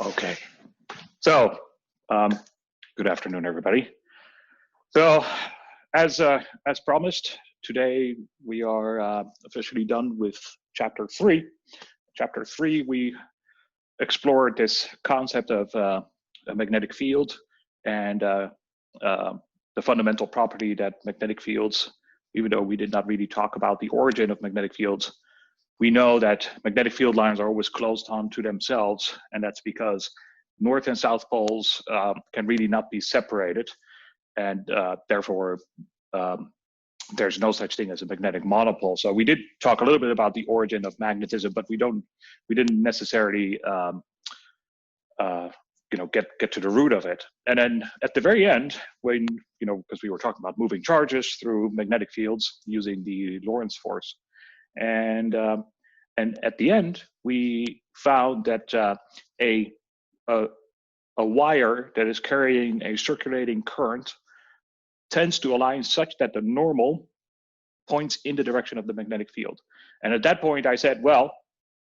Okay. So, good afternoon, everybody. So, as promised, today we are officially done with Chapter 3. Chapter 3, we explored this concept of a magnetic field and the fundamental property that magnetic fields, even though we did not really talk about the origin of magnetic fields, we know that magnetic field lines are always closed onto themselves, and that's because North and South poles can really not be separated, and therefore there's no such thing as a magnetic monopole. So we did talk a little bit about the origin of magnetism, but we didn't necessarily get to the root of it. And then at the very end, when because we were talking about moving charges through magnetic fields using the Lorentz force, and at the end we found that a wire that is carrying a circulating current tends to align such that the normal points in the direction of the magnetic field. And at that point I said, well,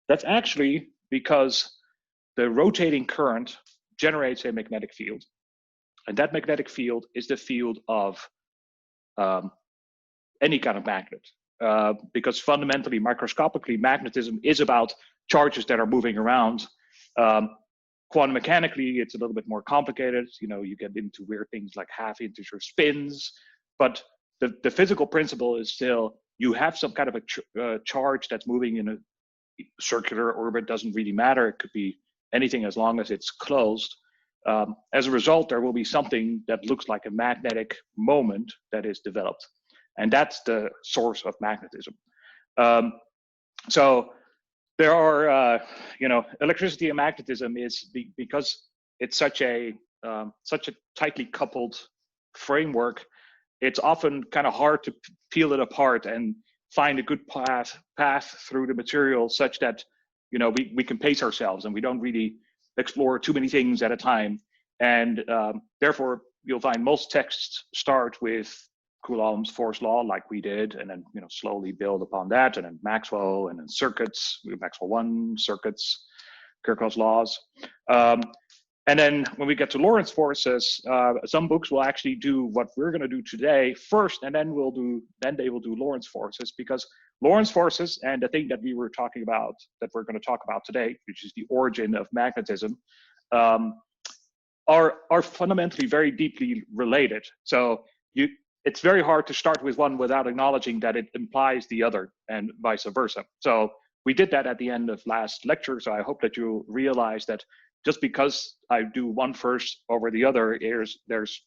that's actually because the rotating current generates a magnetic field, and that magnetic field is the field of any kind of magnet. Because fundamentally, microscopically, magnetism is about charges that are moving around. Quantum mechanically, it's a little bit more complicated. You get into weird things like half-integer spins, but the physical principle is still you have some kind of a charge that's moving in a circular orbit. Doesn't really matter. It could be anything as long as it's closed. As a result, there will be something that looks like a magnetic moment that is developed. And that's the source of magnetism. So there are, electricity and magnetism is because it's such a tightly coupled framework. It's often kind of hard to peel it apart and find a good path through the material such that we can pace ourselves and we don't really explore too many things at a time. And therefore, you'll find most texts start with Coulomb's force law, like we did, and then slowly build upon that, and then Maxwell, and then circuits, Maxwell 1, circuits, Kirchhoff's laws. And then when we get to Lorentz forces, some books will actually do what we're going to do today first, and then they will do Lorentz forces, because Lorentz forces and the thing that we were talking about, that we're going to talk about today, which is the origin of magnetism, are fundamentally very deeply related. So it's very hard to start with one without acknowledging that it implies the other, and vice versa. So we did that at the end of last lecture. So I hope that you realize that just because I do one first over the other, there's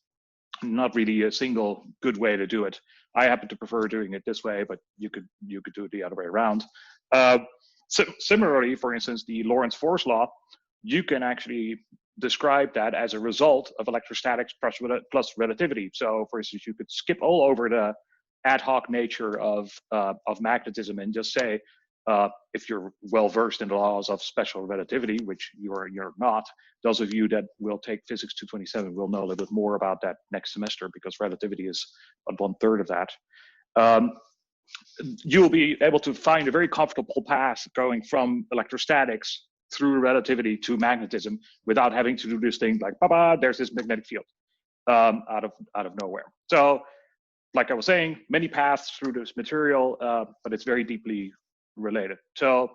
not really a single good way to do it. I happen to prefer doing it this way, but you could do it the other way around. Similarly, for instance, the Lorentz force law, you can actually describe that as a result of electrostatics plus relativity. So, for instance, you could skip all over the ad hoc nature of magnetism and just say, if you're well versed in the laws of special relativity, which you're not, those of you that will take Physics 227 will know a little bit more about that next semester, because relativity is about 1/3 of that. You'll be able to find a very comfortable path going from electrostatics through relativity to magnetism without having to do this thing like, there's this magnetic field out of nowhere. So, like I was saying, many paths through this material, but it's very deeply related. So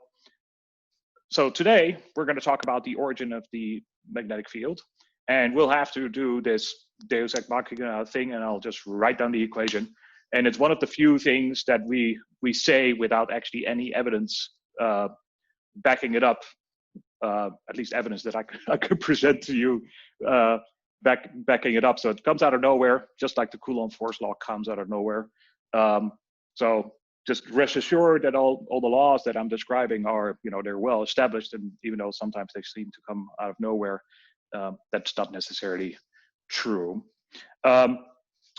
today we're going to talk about the origin of the magnetic field, and we'll have to do this Deus ex machina thing, and I'll just write down the equation. And it's one of the few things that we say without actually any evidence backing it up. At least evidence that I could present to you backing it up. So it comes out of nowhere, just like the Coulomb force law comes out of nowhere. So just rest assured that all the laws that I'm describing are, they're well established, and even though sometimes they seem to come out of nowhere, that's not necessarily true.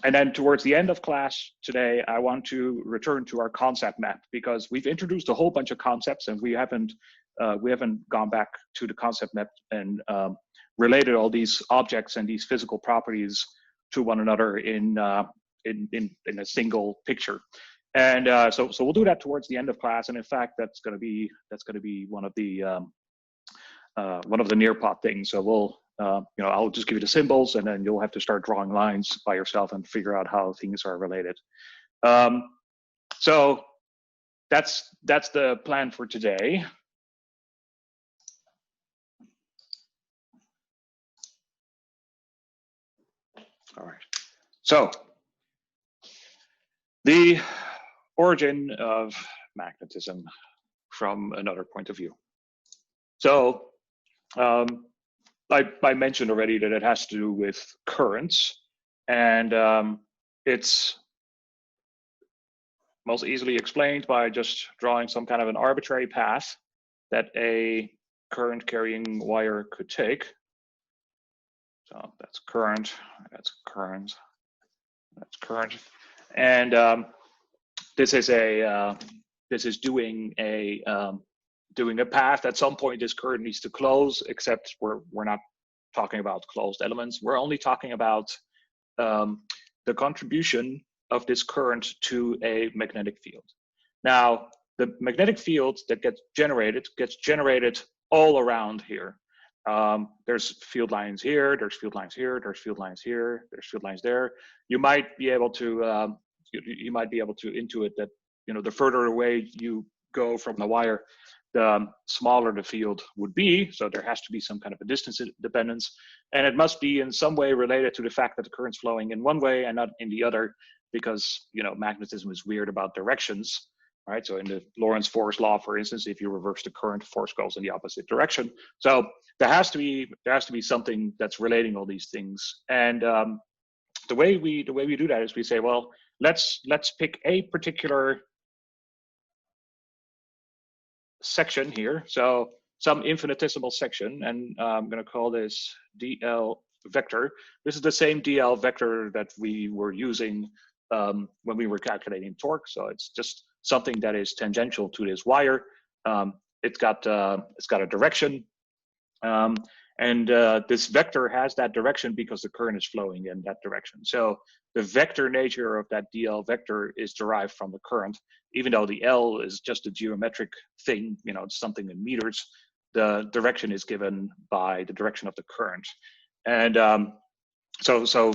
And then towards the end of class today, I want to return to our concept map, because we've introduced a whole bunch of concepts and we haven't gone back to the concept map and related all these objects and these physical properties to one another in a single picture. And so we'll do that towards the end of class. And in fact, that's going to be one of the nearpod things. So we'll, I'll just give you the symbols, and then you'll have to start drawing lines by yourself and figure out how things are related. So that's the plan for today. All right. So the origin of magnetism from another point of view. So I mentioned already that it has to do with currents, and it's most easily explained by just drawing some kind of an arbitrary path that a current carrying wire could take. So that's current, that's current, that's current, and this is doing a path. At some point, this current needs to close, except we're not talking about closed elements. We're only talking about the contribution of this current to a magnetic field. Now, the magnetic field that gets generated all around here. There's field lines here, there's field lines here, there's field lines here, there's field lines there. You might be able to intuit that, the further away you go from the wire, the smaller the field would be. So there has to be some kind of a distance dependence, and it must be in some way related to the fact that the current's flowing in one way and not in the other, because magnetism is weird about directions, right? So in the Lorentz force law, for instance, if you reverse the current, force goes in the opposite direction. So there has to be something that's relating all these things, and the way we do that is we say, well, let's pick a particular section here, so some infinitesimal section, and I'm going to call this dl vector. This is the same dl vector that we were using when we were calculating torque. So it's just something that is tangential to this wire. It's got a direction, and this vector has that direction because the current is flowing in that direction. So the vector nature of that dl vector is derived from the current, even though the L is just a geometric thing, it's something in meters. The direction is given by the direction of the current, and so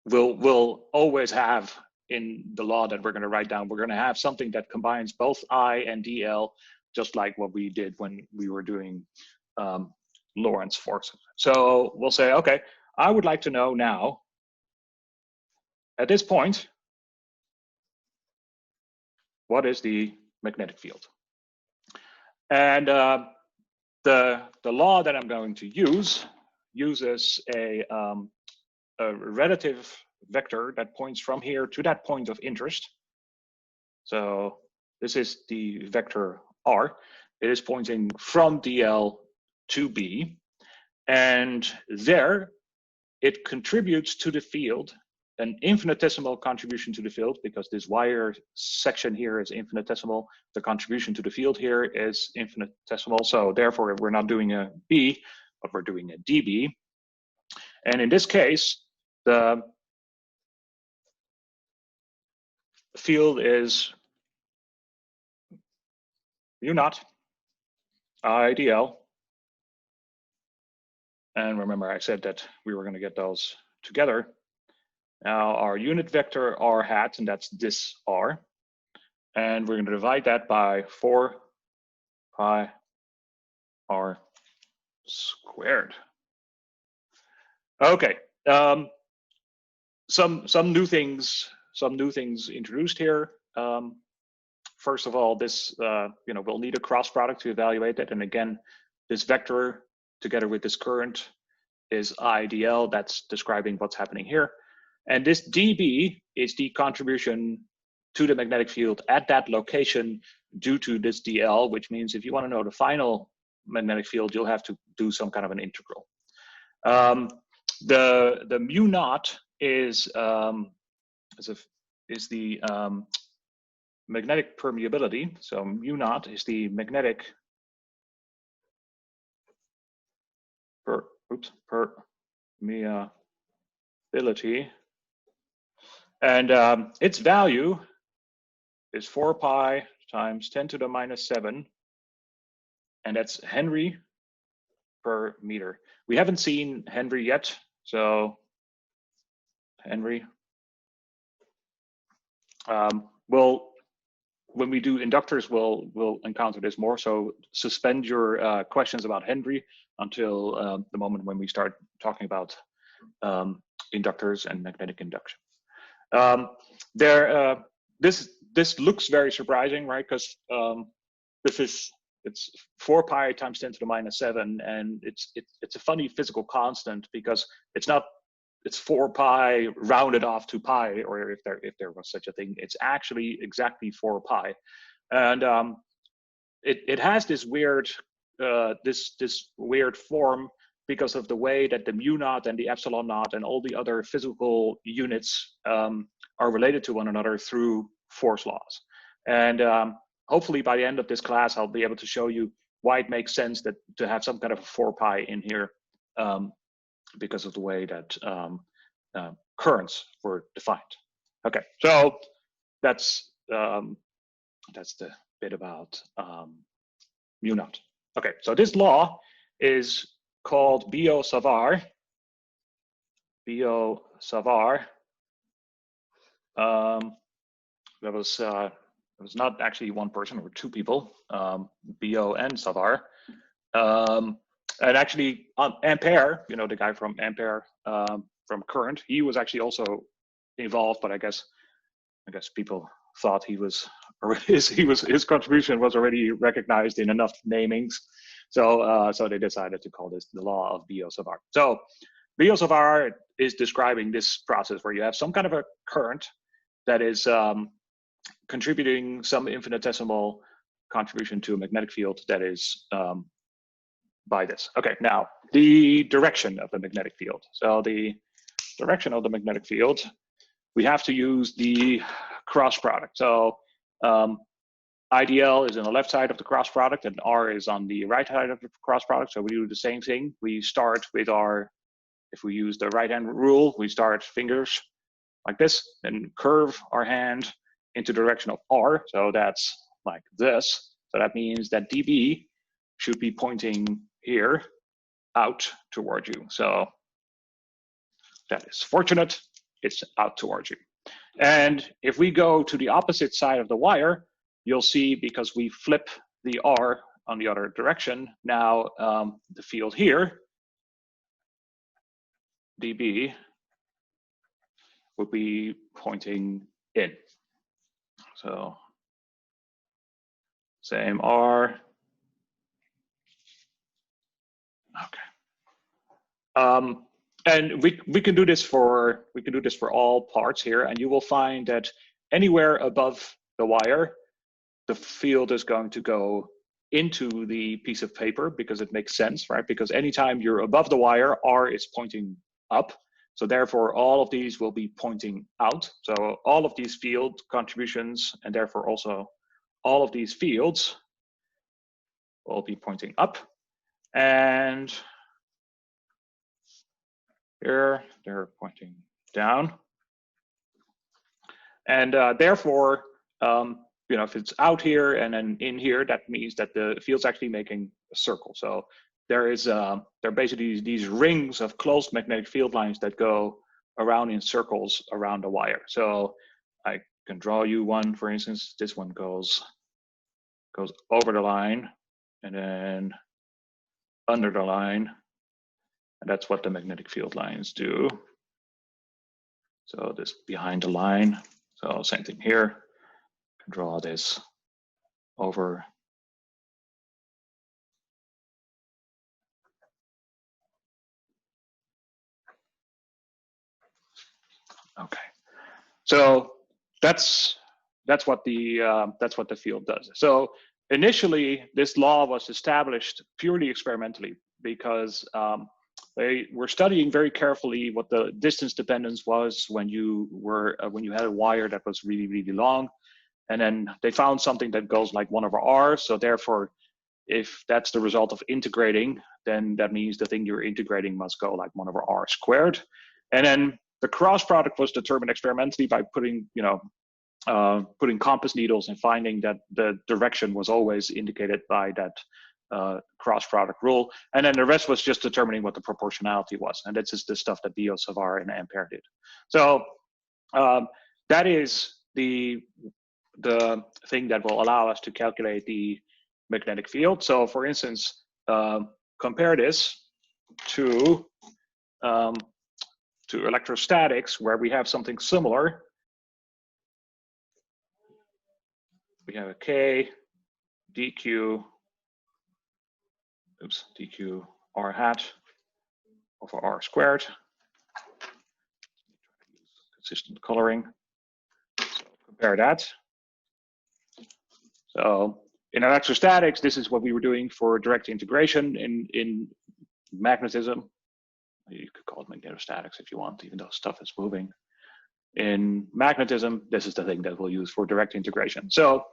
we'll always have, in the law that we're going to write down, we're going to have something that combines both I and dl, just like what we did when we were doing Lorentz forces. So we'll say, okay, I would like to know now, at this point, what is the magnetic field? And the law that I'm going to use uses a relative vector that points from here to that point of interest. So this is the vector r. It is pointing from dl to b, and there it contributes to the field, an infinitesimal contribution to the field, because this wire section here is infinitesimal. The contribution to the field here is infinitesimal. So therefore, we're not doing a b, but we're doing a dB. And in this case, the field is mu naught I dl. And remember, I said that we were going to get those together. Now our unit vector r hat, and that's this r, and we're going to divide that by 4 pi r squared. Okay, some new things introduced here. First of all, this we'll need a cross product to evaluate it, and again, this vector together with this current is I dl. That's describing what's happening here. And this dB is the contribution to the magnetic field at that location due to this dl, which means if you want to know the final magnetic field, you'll have to do some kind of an integral. The mu naught is the magnetic permeability. So mu naught is the magnetic permeability. And its value is 4 pi times 10 to the minus 7, and that's Henry per meter. We haven't seen Henry yet, so Henry. When we do inductors, we'll encounter this more. So suspend your questions about Henry until the moment when we start talking about inductors and magnetic induction. This looks very surprising, right? Because it's 4 pi times 10 to the minus 7, and it's a funny physical constant because it's 4 pi rounded off to pi, or if there was such a thing, it's actually exactly 4 pi, and it has this weird this weird form because of the way that the mu naught and the epsilon naught and all the other physical units are related to one another through force laws. And hopefully by the end of this class, I'll be able to show you why it makes sense to have some kind of a 4 pi in here because of the way that currents were defined. Okay, so that's the bit about mu naught. Okay, so this law is called Biot-Savart. Biot-Savart. There was not actually one person, or 2 people, Biot and Savart. And actually, Ampere, you know, the guy from Ampere, from current, he was actually also involved, but I guess people thought his contribution was already recognized in enough namings, so they decided to call this the law of Biot-Savart. So Biot-Savart is describing this process where you have some kind of a current that is contributing some infinitesimal contribution to a magnetic field that is by this. Okay, now the direction of the magnetic field. So the direction of the magnetic field, we have to use the cross product. So IDL is on the left side of the cross product and R is on the right side of the cross product. So we do the same thing. We start with if we use the right hand rule, we start fingers like this and curve our hand into the direction of R. So that's like this. So that means that dB should be pointing here out towards you. So that is fortunate, it's out towards you. And if we go to the opposite side of the wire, you'll see, because we flip the R on the other direction, now the field here, dB, would be pointing in. So same R. Okay. And we can do this for all parts here, and you will find that anywhere above the wire, the field is going to go into the piece of paper because it makes sense, right? Because anytime you're above the wire, R is pointing up. So therefore, all of these will be pointing out. So all of these field contributions, and therefore also all of these fields, will be pointing up. And here, they're pointing down. And therefore, you know, if it's out here and then in here, that means that the field's actually making a circle. So there are basically these rings of closed magnetic field lines that go around in circles around the wire. So I can draw you one, for instance. This one goes over the line and then under the line. And that's what the magnetic field lines do. So this behind the line. So same thing here. I can draw this over. Okay. So that's what the field does. So initially, this law was established purely experimentally because they were studying very carefully what the distance dependence was when you had a wire that was really, really long, and then they found something that goes like 1/r. So therefore, if that's the result of integrating, then that means the thing you're integrating must go like 1/r squared. And then the cross product was determined experimentally by putting compass needles and finding that the direction was always indicated by that cross product rule, and then the rest was just determining what the proportionality was, and that's just the stuff that Biot-Savart and Ampere did. So that is the thing that will allow us to calculate the magnetic field. So for instance, compare this to electrostatics, where we have something similar. We have a K dq, dq r hat over r squared. Consistent coloring. So compare that. So in electrostatics, this is what we were doing for direct integration. In magnetism, you could call it magnetostatics if you want, even though stuff is moving. In magnetism, this is the thing that we'll use for direct integration. So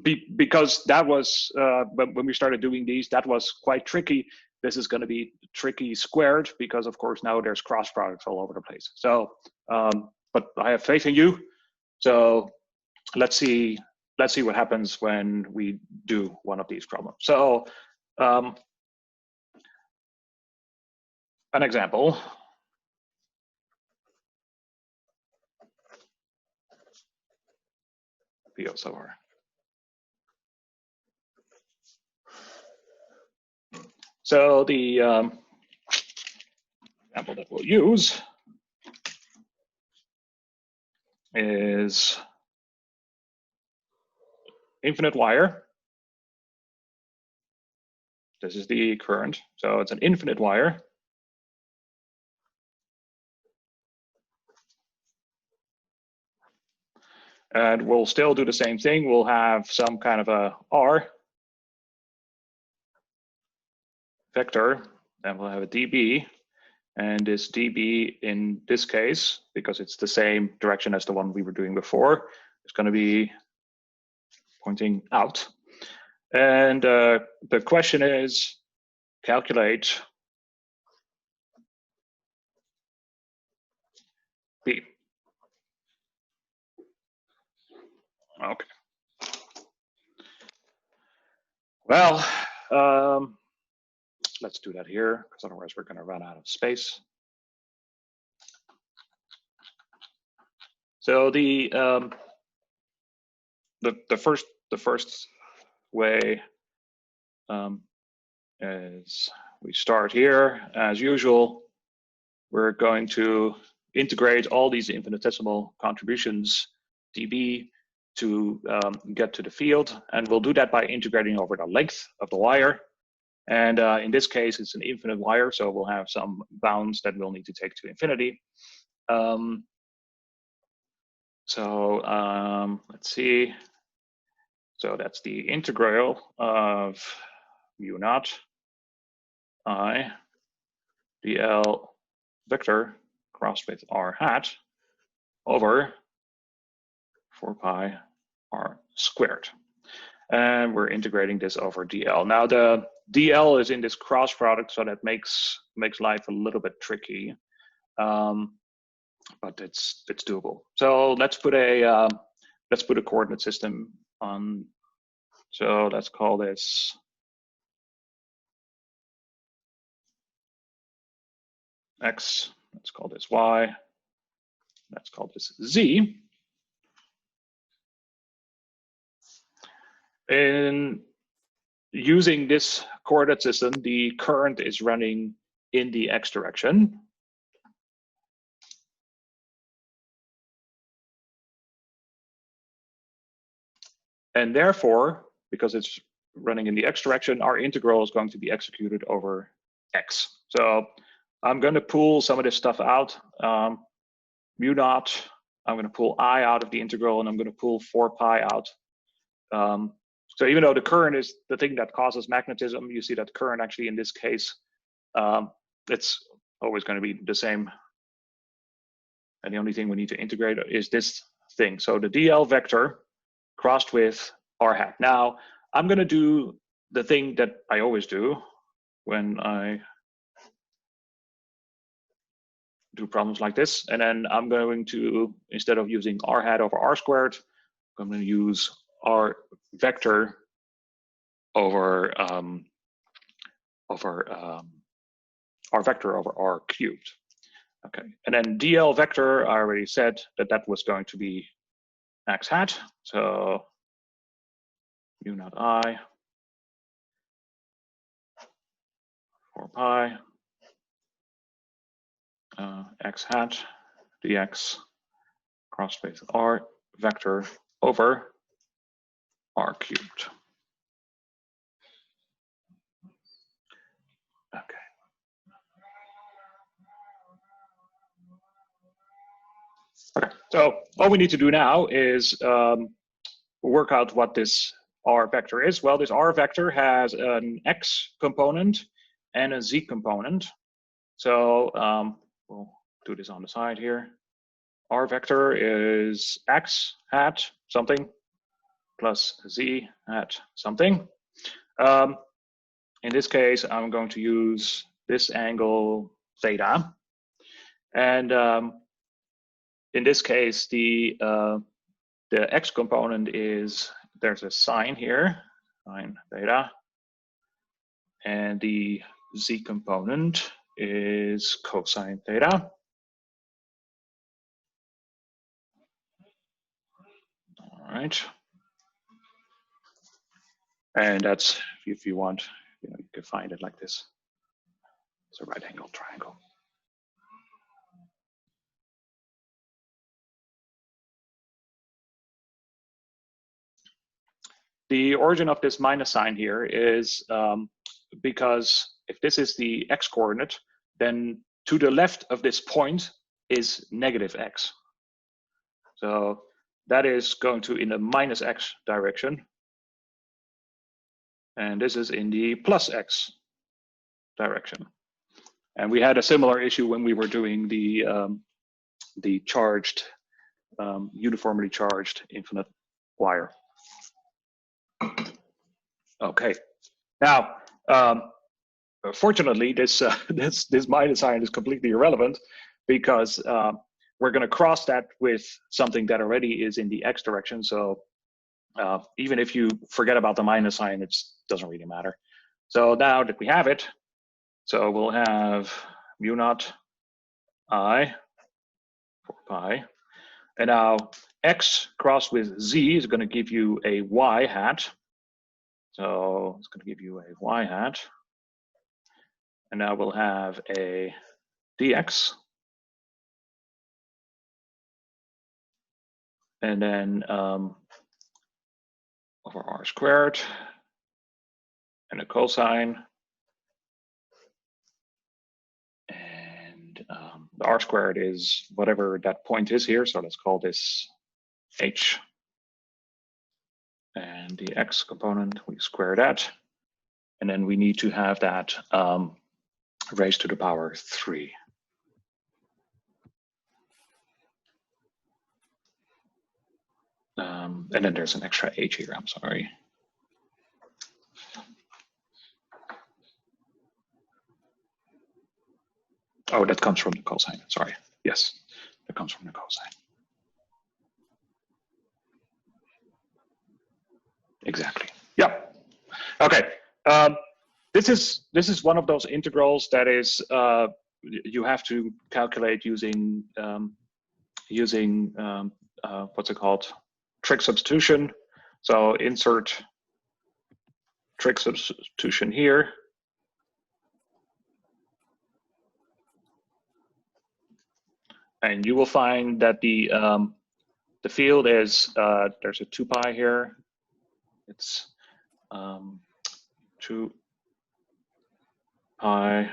because that was, when we started doing these, that was quite tricky. This is going to be tricky squared, because of course now there's cross products all over the place. So, but I have faith in you. So let's see what happens when we do one of these problems. So an example. Biot-Savart. So the example that we'll use is infinite wire. This is the current, so it's an infinite wire. And we'll still do the same thing. We'll have some kind of a R vector, and we'll have a dB. And this dB in this case, because it's the same direction as the one we were doing before, is going to be pointing out. And the question is, calculate B. Okay. Well, let's do that here, because otherwise we're going to run out of space. So the first way is we start here as usual. We're going to integrate all these infinitesimal contributions dB to get to the field, and we'll do that by integrating over the length of the wire. And in this case, it's an infinite wire, so we'll have some bounds that we'll need to take to infinity. Let's see. So that's the integral of mu naught I dl vector crossed with r hat over 4 pi r squared. And we're integrating this over dl. Now the dl is in this cross product, so that makes life a little bit tricky, but it's doable. So let's put a coordinate system on. So let's call this x. Let's call this y. Let's call this z. In using this coordinate system, the current is running in the x direction. And therefore, because it's running in the x direction, our integral is going to be executed over x. So I'm going to pull some of this stuff out. Mu naught, I'm going to pull I out of the integral, and I'm going to pull 4 pi out. So even though the current is the thing that causes magnetism, you see that current actually in this case, it's always going to be the same. And the only thing we need to integrate is this thing. So the dl vector crossed with r hat. Now, I'm going to do the thing that I always do when I do problems like this. And then I'm going to, instead of using r hat over r squared, I'm going to use r vector over r vector over r cubed. Okay, and then dl vector, I already said that that was going to be x hat. So mu naught I 4 pi x hat dx cross space r vector over r cubed. Okay. Okay, so all we need to do now is work out what this r vector is. Well, this r vector has an x component and a z component. So we'll do this on the side here. R vector is x hat something plus z hat something. In this case, I'm going to use this angle theta. And in this case, the x component is, there's a sine here, sine theta. And the z component is cosine theta. All right. And that's, if you want, you can find it like this. It's a right angle triangle. The origin of this minus sign here is because if this is the x coordinate, then to the left of this point is negative x. So that is going to in the minus x direction. And this is in the plus x direction. And we had a similar issue when we were doing the charged, uniformly charged infinite wire. Okay, now fortunately this this minus sign is completely irrelevant because we're going to cross that with something that already is in the x direction. So even if you forget about the minus sign, it doesn't really matter. So now that we have it, so we'll have mu naught I 4 pi, and now x crossed with z is going to give you a y hat. So it's going to give you a y hat. And now we'll have a dx. And then over r squared and a cosine. And the r squared is whatever that point is here. So let's call this h. And the x component, we square that. And then we need to have that raised to the power 3. And then there's an extra h here, I'm sorry. Oh, that comes from the cosine, sorry. Yes, that comes from the cosine. Exactly. Yeah. Okay. This is one of those integrals that is you have to calculate using what's it called, trig substitution. So insert trig substitution here. And you will find that the field is there's a 2 pi here. It's 2 pi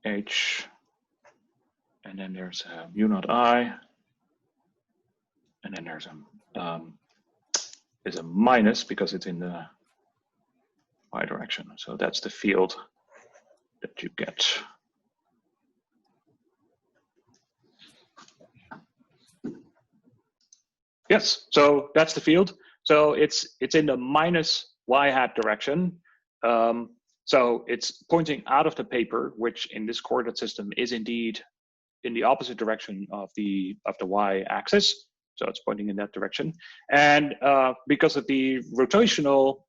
h, and then there's a mu naught I, and then there's a minus because it's in the y direction. So that's the field that you get. Yes, so that's the field. So it's in the minus y hat direction. So it's pointing out of the paper, which in this coordinate system is indeed in the opposite direction of the y axis. So it's pointing in that direction. And because of the rotational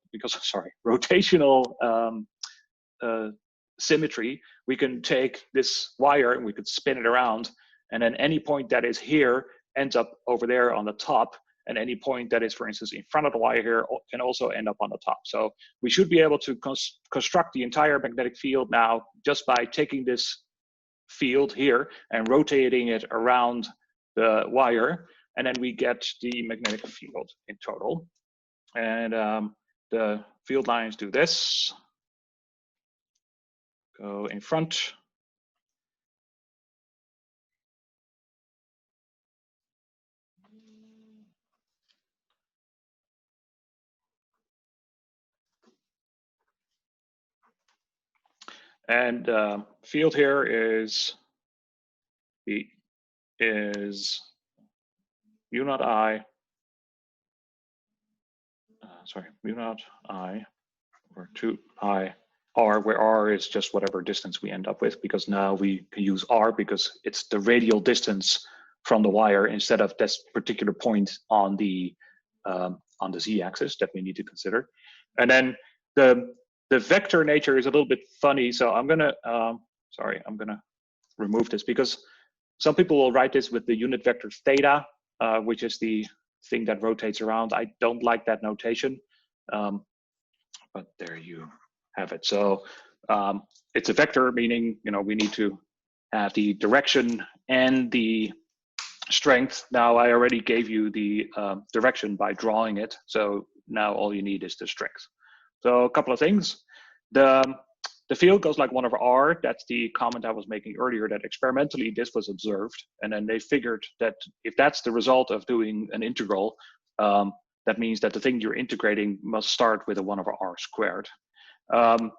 rotational symmetry, we can take this wire and we could spin it around, and then any point that is here ends up over there on the top, and any point that is, for instance, in front of the wire here can also end up on the top. So we should be able to construct the entire magnetic field now just by taking this field here and rotating it around the wire, and then we get the magnetic field in total. And the field lines do this. Go in front. And field here is mu naught I, mu naught I over 2 pi r, where r is just whatever distance we end up with, because now we can use r because it's the radial distance from the wire instead of this particular point on the z-axis that we need to consider. And then the vector nature is a little bit funny, so I'm gonna remove this, because some people will write this with the unit vector theta, which is the thing that rotates around. I don't like that notation, but there you have it. So it's a vector, meaning we need to have the direction and the strength. Now I already gave you the direction by drawing it, so now all you need is the strength. So a couple of things. The field goes like 1 over r. That's the comment I was making earlier, that experimentally this was observed, and then they figured that if that's the result of doing an integral, that means that the thing you're integrating must start with a 1 over r squared. And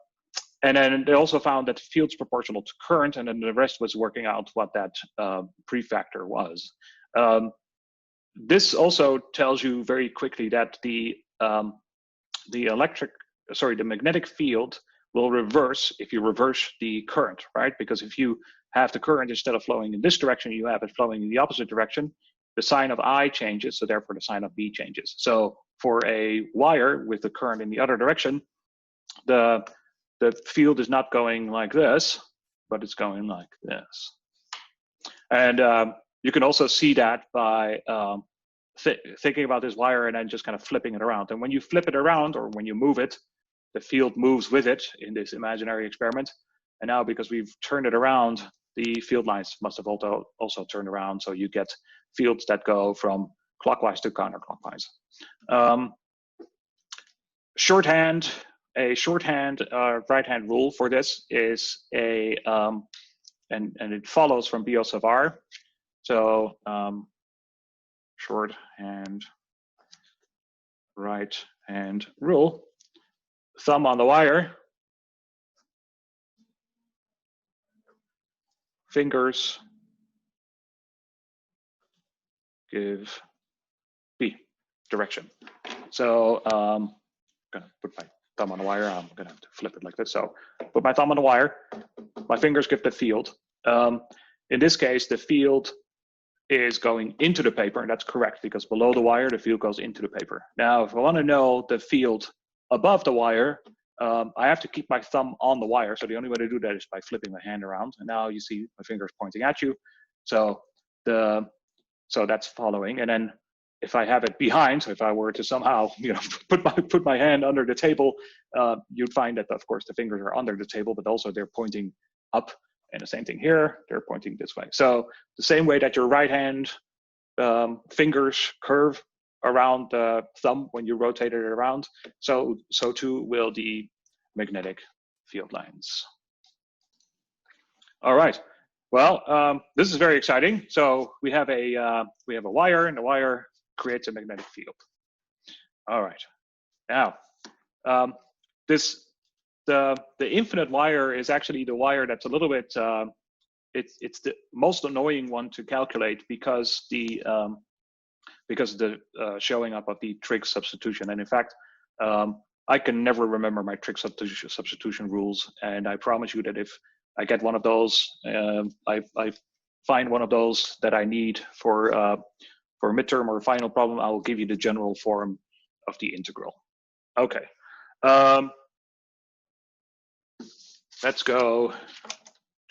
then they also found that the field's proportional to current, and then the rest was working out what that prefactor was. This also tells you very quickly that the magnetic field will reverse if you reverse the current, right? Because if you have the current, instead of flowing in this direction, you have it flowing in the opposite direction, the sign of I changes, so therefore the sign of B changes. So for a wire with the current in the other direction, the field is not going like this, but it's going like this. And you can also see that by thinking about this wire and then just kind of flipping it around. And when you flip it around, or when you move it, the field moves with it in this imaginary experiment. And now, because we've turned it around, the field lines must have also turned around. So you get fields that go from clockwise to counterclockwise. Shorthand right-hand rule for this is and it follows from Biot-Savart. So shorthand right-hand rule. Thumb on the wire, fingers give B, direction. So I'm gonna put my thumb on the wire. I'm gonna have to flip it like this. So put my thumb on the wire, my fingers give the field. In this case, the field is going into the paper, and that's correct, because below the wire, the field goes into the paper. Now, if I want to know the field above the wire, I have to keep my thumb on the wire. So the only way to do that is by flipping my hand around. And now you see my fingers pointing at you. So that's following. And then if I have it behind, so if I were to somehow put my hand under the table, you'd find that, of course, the fingers are under the table, but also they're pointing up. And the same thing here, they're pointing this way. So the same way that your right hand fingers curve around the thumb when you rotate it around, so too will the magnetic field lines. All right. Well, this is very exciting. So we have a wire, and the wire creates a magnetic field. All right. Now, the infinite wire is actually the wire that's a little bit it's the most annoying one to calculate, because the showing up of the trig substitution. And in fact, I can never remember my trig substitution rules. And I promise you that if I get one of those, I find one of those that I need for a midterm or a final problem, I will give you the general form of the integral. Okay, Let's go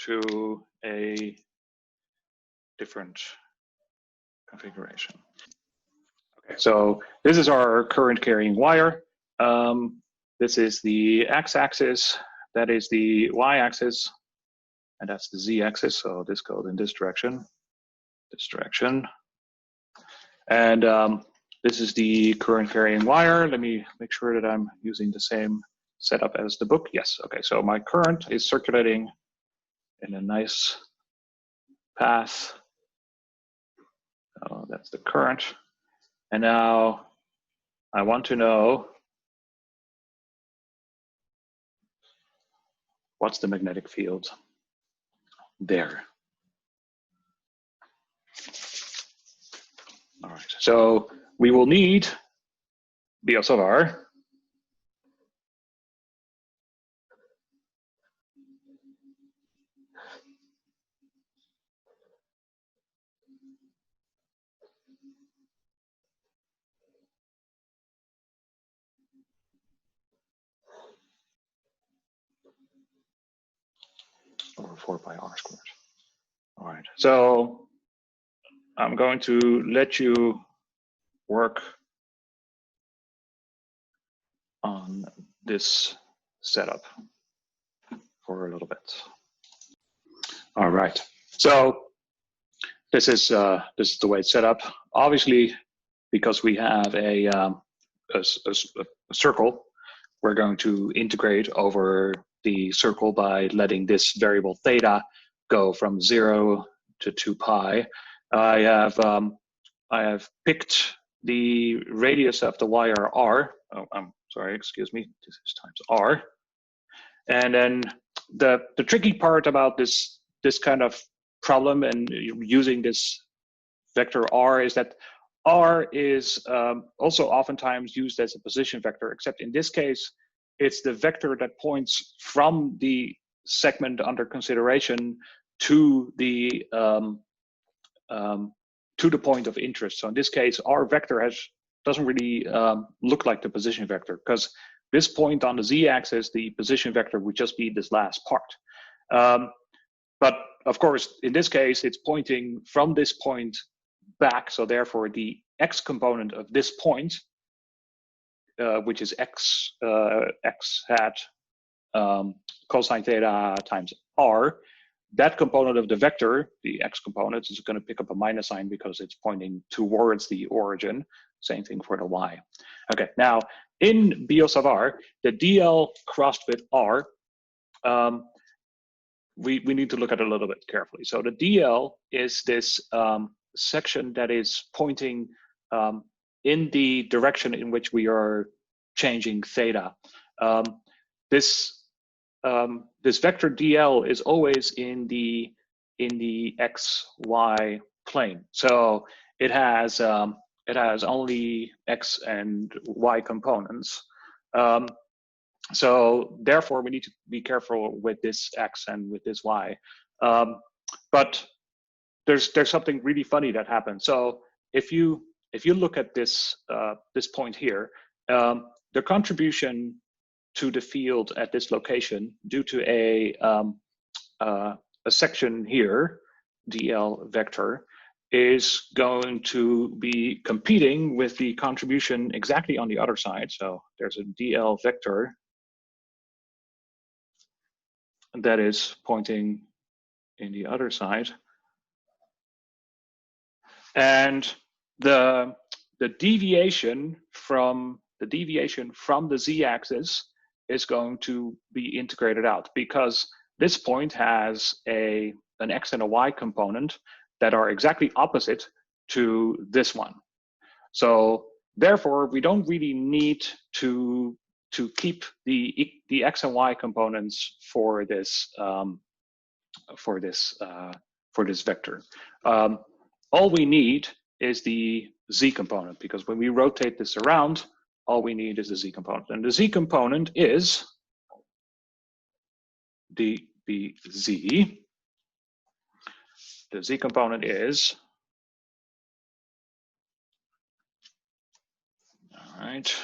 to a different configuration. Okay, so this is our current carrying wire. This is the x-axis, that is the y-axis, and that's the z-axis. So this goes in this direction, and this is the current carrying wire. Let me make sure that I'm using the same setup as the book. Yes, okay, so my current is circulating in a nice path. Oh, that's the current. And now I want to know what's the magnetic field there. All right, so we will need Biot-Savart. Over 4 pi r squared. All right, so I'm going to let you work on this setup for a little bit. All right, so this is the way it's set up. Obviously, because we have a circle, we're going to integrate over the circle by letting this variable theta go from 0 to 2 pi. I have picked the radius of the wire r. Oh, I'm sorry, excuse me. This is times r. And then the tricky part about this kind of problem and using this vector r is that r is also oftentimes used as a position vector, except in this case, it's the vector that points from the segment under consideration to the point of interest. So in this case, our vector doesn't really look like the position vector, because this point on the z-axis, the position vector would just be this last part. But of course, in this case, it's pointing from this point back. So therefore, the x component of this point, which is x hat cosine theta times r, that component of the vector, the x component, is going to pick up a minus sign because it's pointing towards the origin. Same thing for the y. Okay, now in Biot-Savart, the dl crossed with r, we need to look at it a little bit carefully. So the dl is this section that is pointing in the direction in which we are changing theta. This vector dl is always in the x y plane. So it has only x and y components. So therefore, we need to be careful with this x and with this y. But there's something really funny that happens. So if you look at this this point here, the contribution to the field at this location due to a section here, dl vector, is going to be competing with the contribution exactly on the other side. So there's a dl vector that is pointing in the other side. And the deviation from the z-axis is going to be integrated out, because this point has an x and a y component that are exactly opposite to this one. So therefore, we don't really need to keep the x and y components for this vector. All we need is the z component, because when we rotate this around, all we need is the z component. And the z component is the z. The z component is, all right,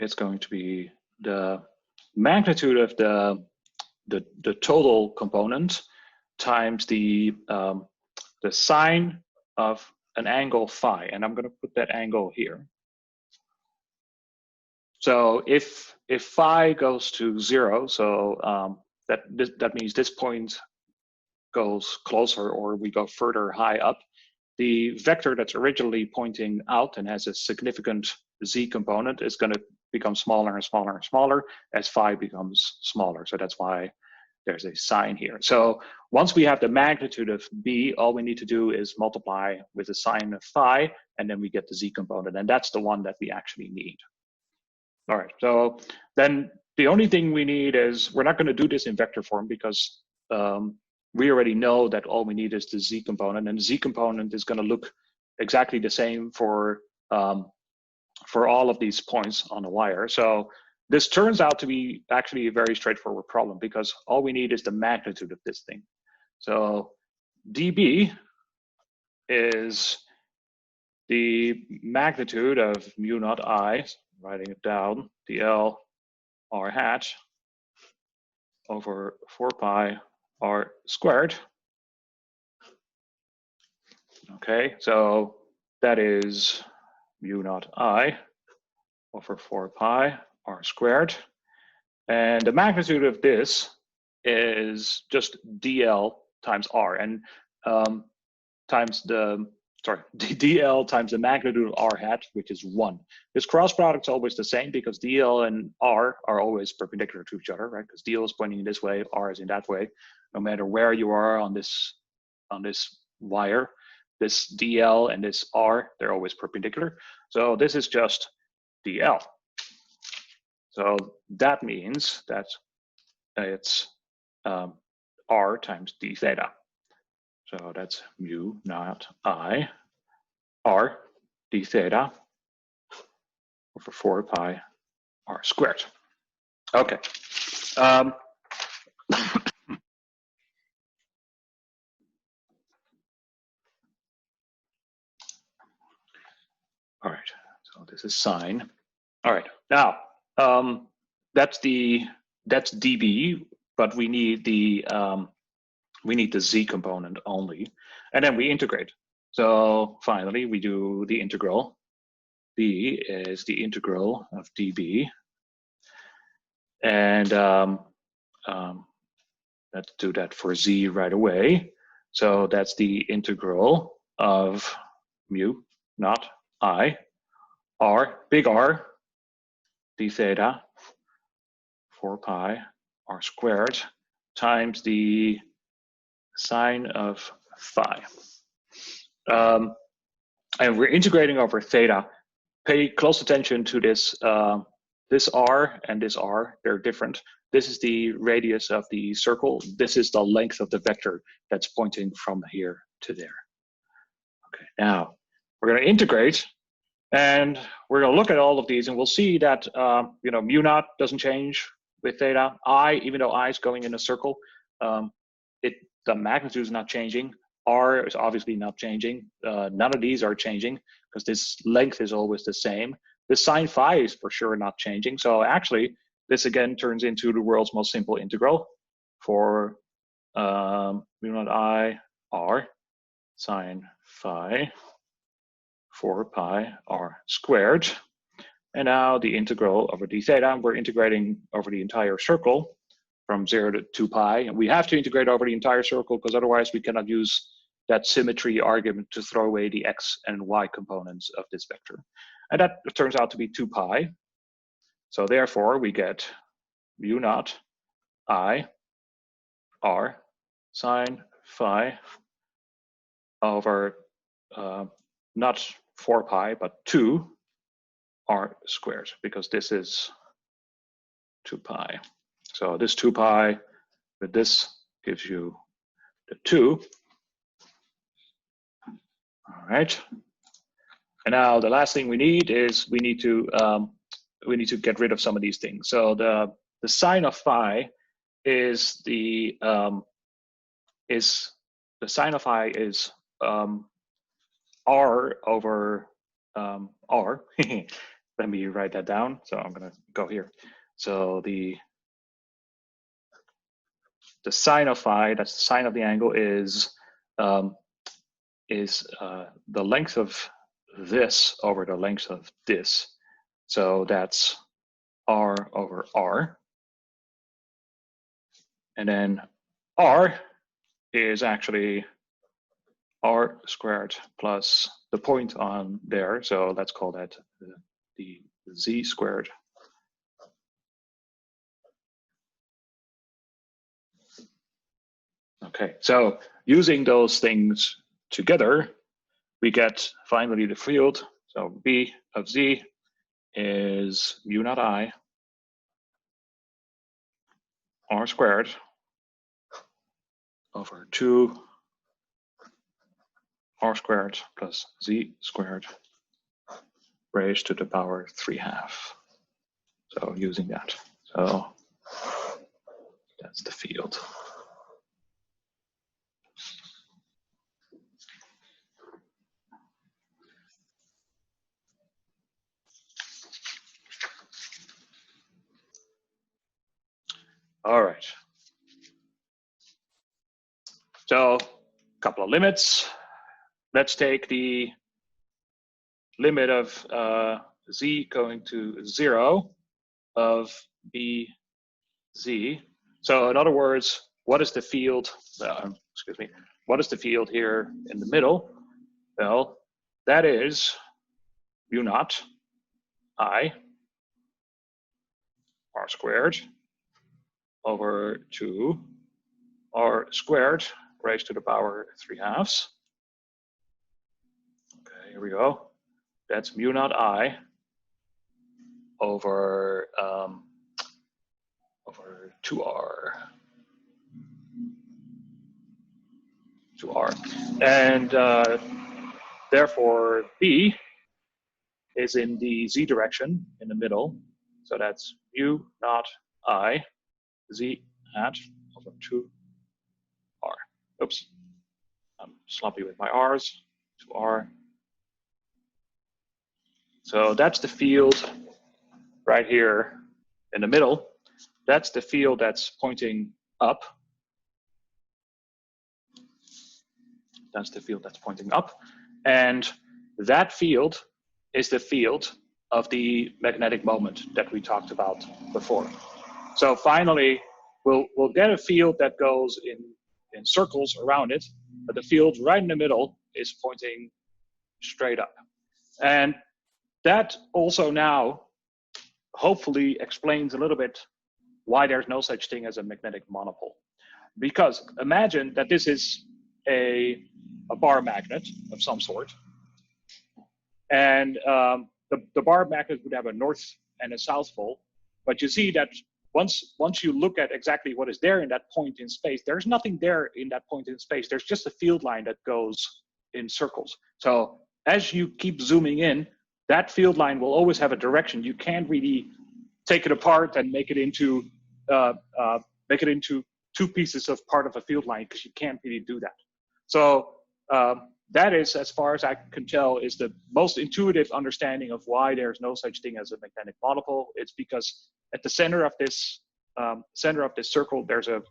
it's going to be the magnitude of the total component times the sine of an angle phi, and I'm going to put that angle here. So if phi goes to 0, so that means this point goes closer, or we go further high up, the vector that's originally pointing out and has a significant z component is going to become smaller and smaller and smaller as phi becomes smaller. So that's why there's a sign here. So once we have the magnitude of b, all we need to do is multiply with the sine of phi, and then we get the z component, and that's the one that we actually need. All right, so then the only thing we need is, we're not going to do this in vector form because we already know that all we need is the z component, and the z component is going to look exactly the same for all of these points on the wire. So this turns out to be actually a very straightforward problem, because all we need is the magnitude of this thing. So dB is the magnitude of mu naught I, writing it down, dl r hat over 4 pi r squared. Okay, so that is mu naught I over 4 pi r squared. And the magnitude of this is just dl times r, and dl times the magnitude of r hat, which is 1. This cross product's always the same because dl and r are always perpendicular to each other, right? Because dl is pointing in this way, r is in that way. No matter where you are on this wire, this dl and this r, they're always perpendicular. So this is just dl. So that means that it's r times d theta. So that's mu naught I r d theta over 4 pi r squared. Okay. All right, so this is sine. All right, now that's dB, but we need the z component only, and then we integrate. So finally, we do the integral. B is the integral of dB, and let's do that for z right away. So that's the integral of mu naught I r, big R, d theta 4 pi r squared times the sine of phi. And we're integrating over theta. Pay close attention to this, this r and this r, they're different. This is the radius of the circle. This is the length of the vector that's pointing from here to there. Okay, now we're going to integrate, and we're going to look at all of these, and we'll see that mu naught doesn't change with theta. I, even though I is going in a circle, the magnitude is not changing. R is obviously not changing. None of these are changing because this length is always the same. The sine phi is for sure not changing. So actually, this again turns into the world's most simple integral for mu naught I r sine phi 4 pi r squared. And now the integral over d theta, we're integrating over the entire circle from 0 to 2 pi. And we have to integrate over the entire circle because otherwise we cannot use that symmetry argument to throw away the x and y components of this vector. And that turns out to be 2 pi. So therefore we get mu naught I r sine phi over not 4 pi, but 2 r squared, because this is 2 pi. So this 2 pi with this gives you the 2. All right. And now the last thing we need is we need to get rid of some of these things. So the sine of phi is the sine of phi is r over r. let me write that down. So I'm going to go here. So the sine of phi, that's the sine of the angle, is the length of this over the length of this. So that's r over r. And then r is actually r squared plus the point on there. So let's call that the z squared. Okay, so using those things together, we get finally the field. So B of z is mu naught I r squared over 2 r squared plus z squared raised to the power 3/2. So using that. So that's the field. All right. So a couple of limits. Let's take the limit of z going to 0 of bz. So in other words, what is the field? Excuse me. What is the field here in the middle? Well, that is mu naught I r squared over 2 r squared raised to the power 3/2. Okay, here we go. That's mu naught I over 2r. And therefore B is in the z direction in the middle. So that's mu naught I z hat over 2r. Oops, I'm sloppy with my r's. 2r. So that's the field right here in the middle. That's the field that's pointing up. That's the field that's pointing up. And that field is the field of the magnetic moment that we talked about before. So finally, we'll get a field that goes in circles around it, but the field right in the middle is pointing straight up. And that also now hopefully explains a little bit why there's no such thing as a magnetic monopole. Because imagine that this is a bar magnet of some sort. And the bar magnet would have a north and a south pole. But you see that once you look at exactly what is there in that point in space, there's nothing there in that point in space. There's just a field line that goes in circles. So as you keep zooming in, that field line will always have a direction. You can't really take it apart and make it into two pieces of part of a field line, because you can't really do that. So that is, as far as I can tell, is the most intuitive understanding of why there's no such thing as a magnetic monopole. It's because at the center of this circle, there's a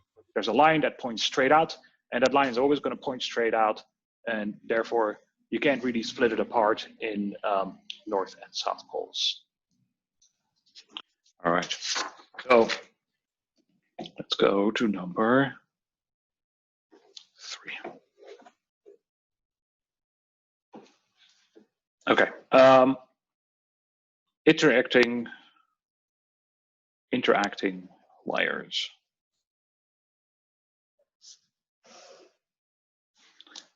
line that points straight out, and that line is always going to point straight out, and therefore you can't really split it apart in north and south poles. All right, so let's go to number 3. Okay, interacting wires.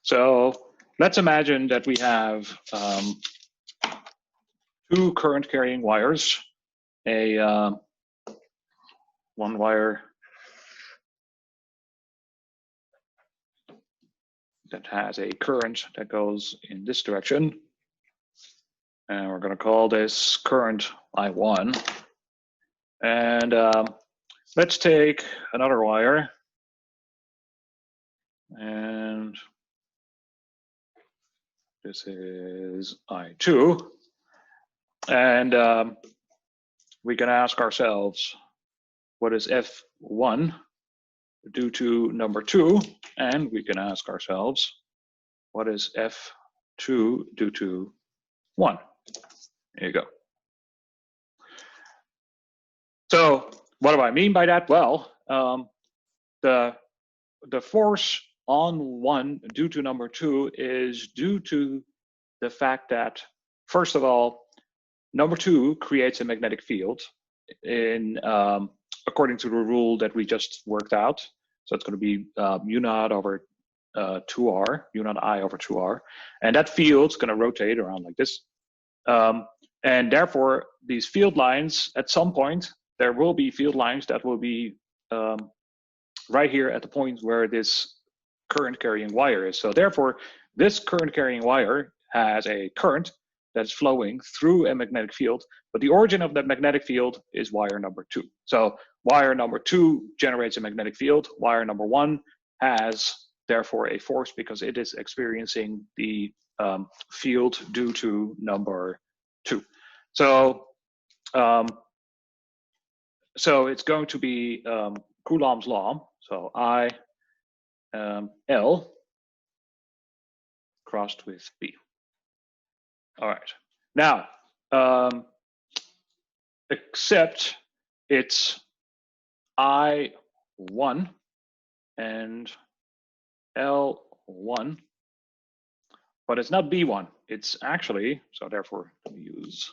So let's imagine that we have 2 current carrying wires, one wire that has a current that goes in this direction, and we're going to call this current I1. And let's take another wire, and this is I2. And we can ask ourselves, what is F1 due to number 2? And we can ask ourselves, what is F2 due to 1? There you go. So what do I mean by that? Well, the force on 1 due to number 2 is due to the fact that, first of all, number 2 creates a magnetic field in according to the rule that we just worked out. So it's going to be mu naught over 2r, mu naught I over 2r, and that field's going to rotate around like this. And therefore, these field lines, at some point, there will be field lines that will be right here at the point where this current carrying wire is. So therefore, this current carrying wire has a current that's flowing through a magnetic field, but the origin of that magnetic field is wire number 2. So wire number 2 generates a magnetic field. Wire number 1 has therefore a force because it is experiencing the field due to number 2. So so it's going to be Coulomb's law. So I L crossed with B. All right. Now, except it's I1 and L1, but it's not B1. It's actually, so therefore, let me use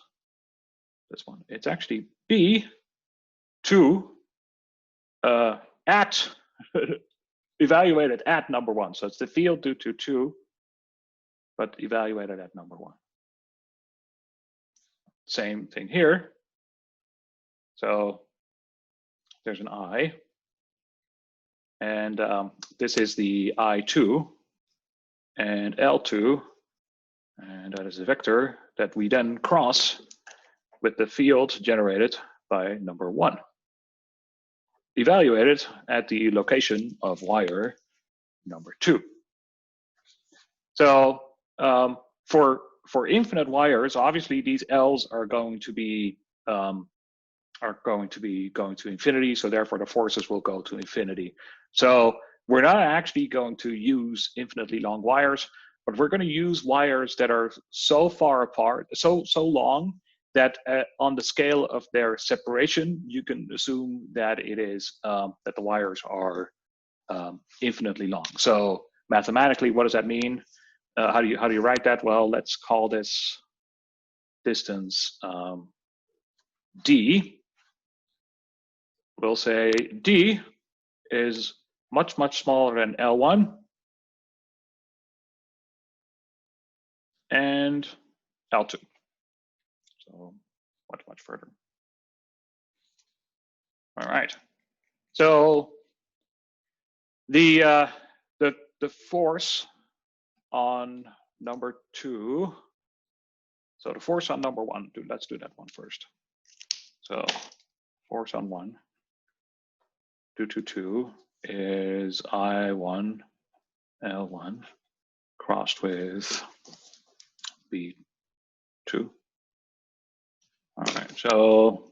this one. It's actually B2 at evaluated at number 1. So it's the field due to 2, but evaluated at number 1. Same thing here. So there's an I, and this is the I2 and L2, and that is a vector that we then cross with the field generated by number 1, evaluated at the location of wire number 2. So for infinite wires, obviously these L's are going to be going to infinity. So therefore the forces will go to infinity. So we're not actually going to use infinitely long wires, but we're going to use wires that are so far apart, so long that on the scale of their separation, you can assume that it is that the wires are infinitely long. So mathematically, what does that mean? How do you write that? Well, let's call this distance D. We'll say D is much smaller than L1 and L2. So much further. All right. So the force on number 2. So the force on number 1. Let's do that one first. So force on 1 due to 2 is I1 L1 crossed with B2. All right, so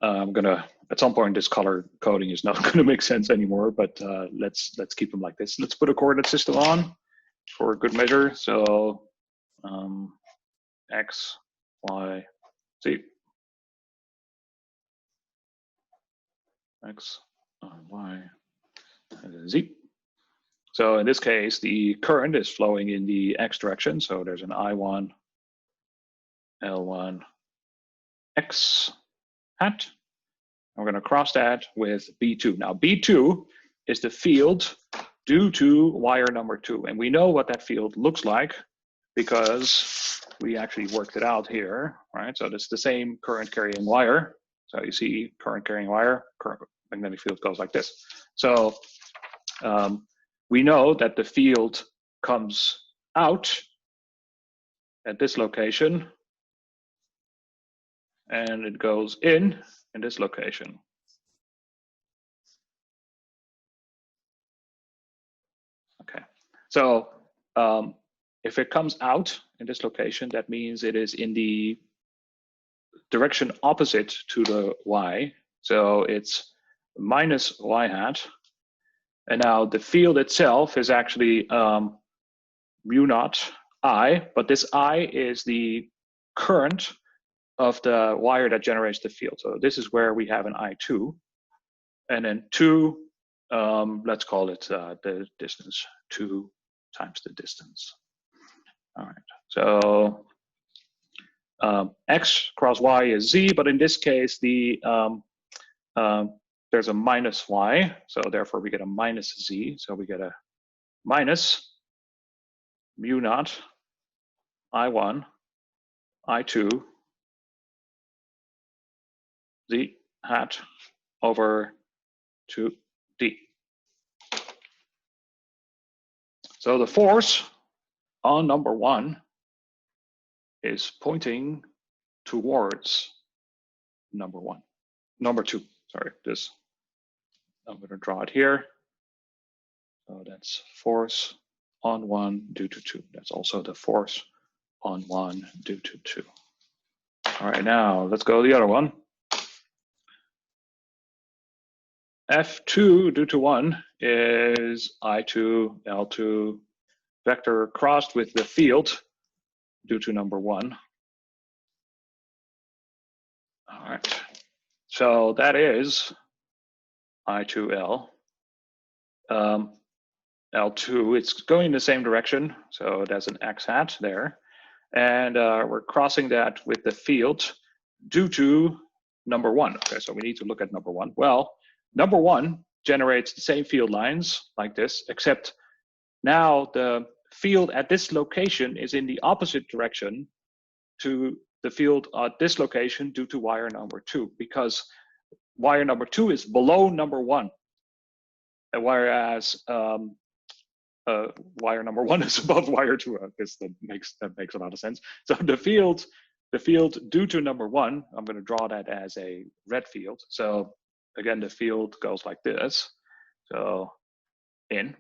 I'm gonna, at some point this color coding is not gonna make sense anymore, but let's keep them like this. Let's put a coordinate system on for good measure. So X, Y, Z. X, Y, and Z. So in this case, the current is flowing in the X direction. So there's an I1, L1, X hat. I'm going to cross that with B2. Now B2 is the field due to wire number 2. And we know what that field looks like because we actually worked it out here, right? So it's the same current carrying wire. So you see current carrying wire, current magnetic field goes like this. So we know that the field comes out at this location and it goes in this location. Okay, so if it comes out in this location, that means it is in the direction opposite to the y. So it's minus y hat. And now the field itself is actually mu naught I, but this I is the current of the wire that generates the field. So this is where we have an I2. And then 2, let's call it the distance, 2 times the distance. All right, so x cross y is z, but in this case, the there's a minus y, so therefore we get a minus z. So we get a minus mu naught I1, I2, z hat over 2d. So the force on number 1 is pointing towards number 2. Sorry, this, I'm going to draw it here. So that's force on 1 due to 2. That's also the force on 1 due to 2. All right, now let's go to the other one. F2 due to 1 is I2, L2 vector crossed with the field due to number 1. All right, so that is I2L. L2, it's going in the same direction, so there's an x hat there. And we're crossing that with the field due to number 1. Okay, so we need to look at number 1. Well, number 1 generates the same field lines like this, except now the field at this location is in the opposite direction to the field at this location due to wire number 2, because wire number 2 is below number 1, whereas wire number 1 is above wire 2. I guess that makes a lot of sense. So the field due to number 1, I'm going to draw that as a red field. So again, the field goes like this. So in,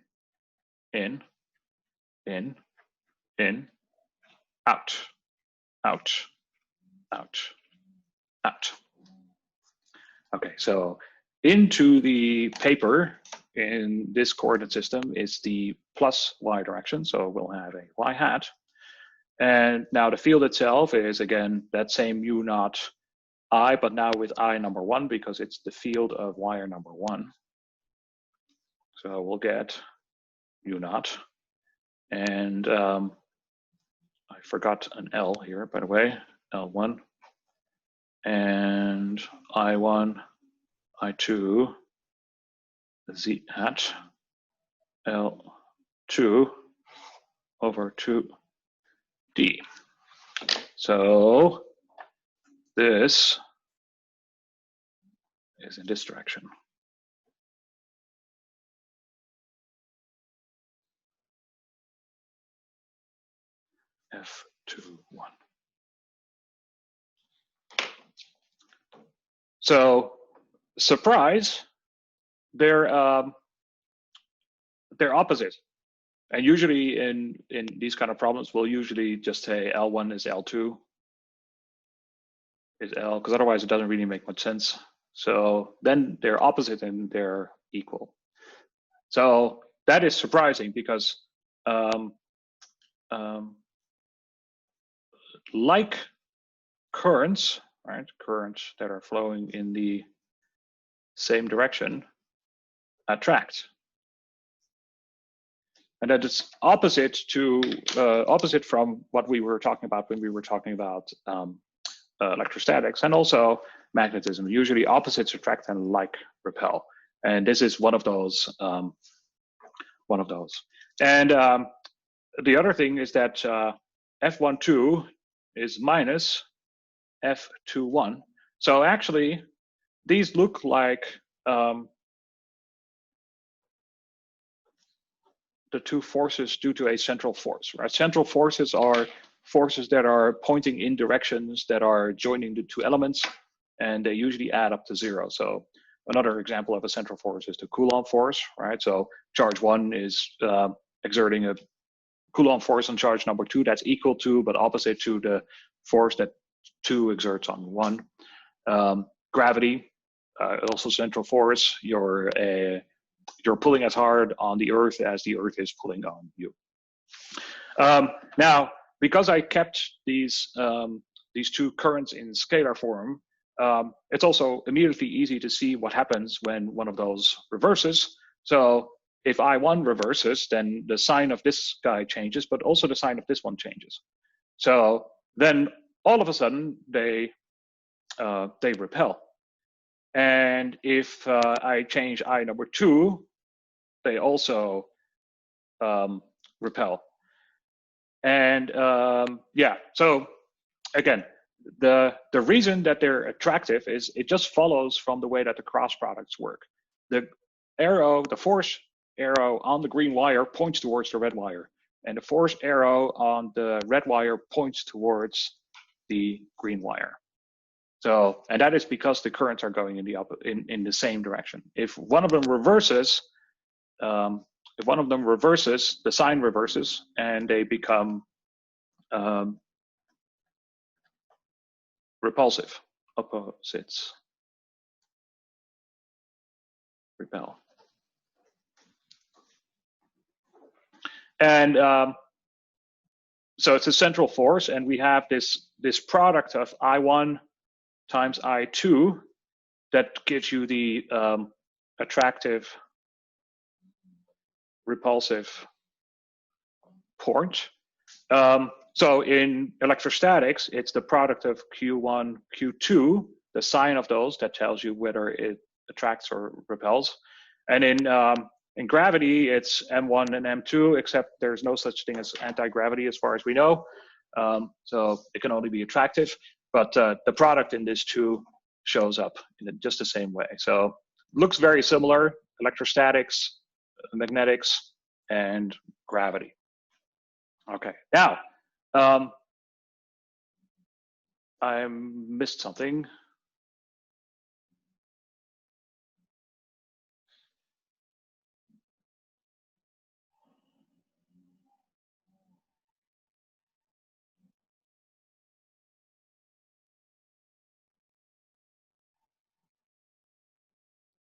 out, out, out, out. Okay, so into the paper in this coordinate system is the plus y direction, so we'll have a y hat. And now the field itself is, again, that same mu naught I, but now with I number 1, because it's the field of wire number 1. So we'll get mu naught. And I forgot an L here, by the way, L1. And I1, I2, z hat, L2 over 2d. So this is in this direction. F2, 1. So, surprise, they're opposite. And usually in these kind of problems, we'll usually just say L1 is L2 is L, because otherwise it doesn't really make much sense. So then they're opposite and they're equal. So that is surprising because like currents, right? Currents that are flowing in the same direction attract. And that is opposite to opposite from what we were talking about when we were talking about electrostatics and also magnetism. Usually opposites attract and like repel. And this is one of those. And the other thing is that F12 is minus F21. So actually, these look like the two forces due to a central force, right? Central forces are forces that are pointing in directions that are joining the two elements, and they usually add up to 0. So another example of a central force is the Coulomb force, right? So charge 1 is exerting a Coulomb force on charge number 2 that's equal to but opposite to the force that 2 exerts on 1. Gravity, also central force. You're pulling as hard on the Earth as the Earth is pulling on you. Now, because I kept these 2 currents in scalar form, it's also immediately easy to see what happens when one of those reverses. So if I1 reverses, then the sign of this guy changes, but also the sign of this one changes. So then all of a sudden they repel. And if I change I number 2, they also repel. And yeah, so again, the reason that they're attractive is it just follows from the way that the cross products work. The force arrow on the green wire points towards the red wire, and the force arrow on the red wire points towards the green wire. So, and that is because the currents are going in the same direction. If one of them reverses, the sign reverses, and they become repulsive. Opposites repel. And so it's a central force, and we have this product of I1 times I2 that gives you the attractive repulsive point. So in electrostatics, it's the product of Q1, Q2, the sign of those that tells you whether it attracts or repels. And in gravity, it's M1 and M2, except there's no such thing as anti-gravity as far as we know. So it can only be attractive, but the product in this 2 shows up in just the same way. So looks very similar, electrostatics, magnetics, and gravity. Okay, now, I missed something.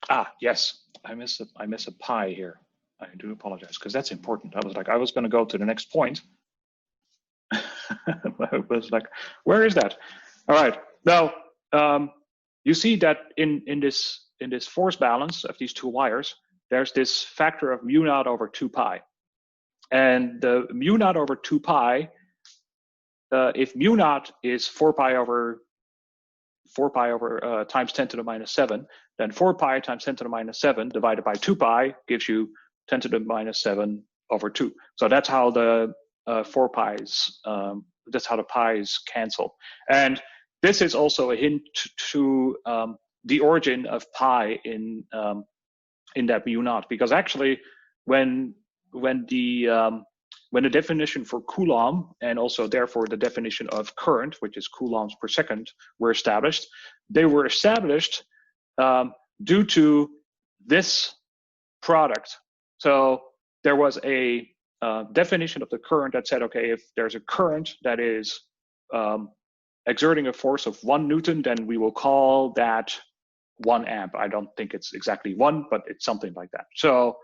Ah, yes, I miss a pi here. I do apologize, because that's important. I was going to go to the next point. I was like, where is that? All right. Now, you see that in this force balance of these 2 wires, there's this factor of mu naught over 2 pi. And the mu naught over 2 pi, if mu naught is 4 pi over times 10 to the minus 7, then 4 pi times 10 to the minus 7 divided by 2 pi gives you 10 to the minus 7 over 2. So that's how the 4 pi's, that's how the pi's cancel. And this is also a hint to the origin of pi in that mu naught, because actually when the definition for Coulomb, and also therefore the definition of current, which is coulombs per second, were established, they were established due to this product. So there was a definition of the current that said, okay, if there's a current that is exerting a force of 1 Newton, then we will call that 1 amp. I don't think it's exactly 1, but it's something like that. So